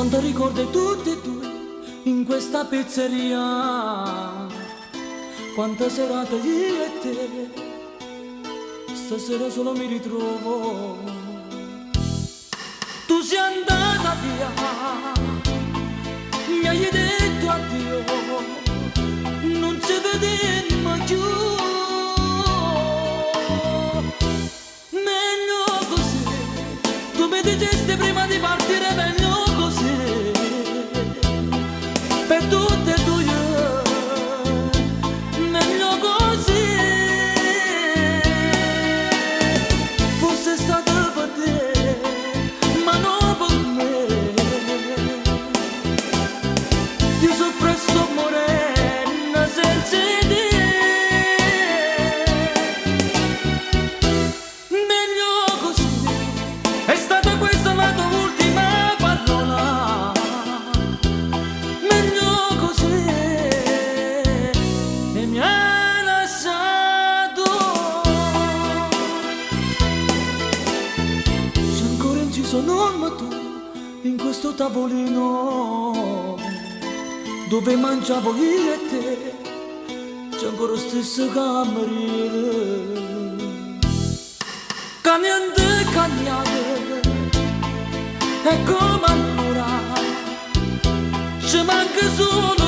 quando ricordi tutti e due in questa pizzeria. Quante serate io e te, stasera solo mi ritrovo. Tu sei andata via, mi hai detto addio, non ci vedemmo più. Meglio così, tu mi dicesti prima di partire, meglio così, per tutte e due, meglio così. Fosse stato per te, ma non per me. Io soffro e sto morendo senza te. Meglio così, è stata questa la tua ultima parola. Meglio così, e mi hai lasciato. C'è ancora inciso nome tu in questo tavolino dove mangiavo io e te. C'è ancora lo stesso cameriere, cagnante, cagnate, e come allora ci manca solo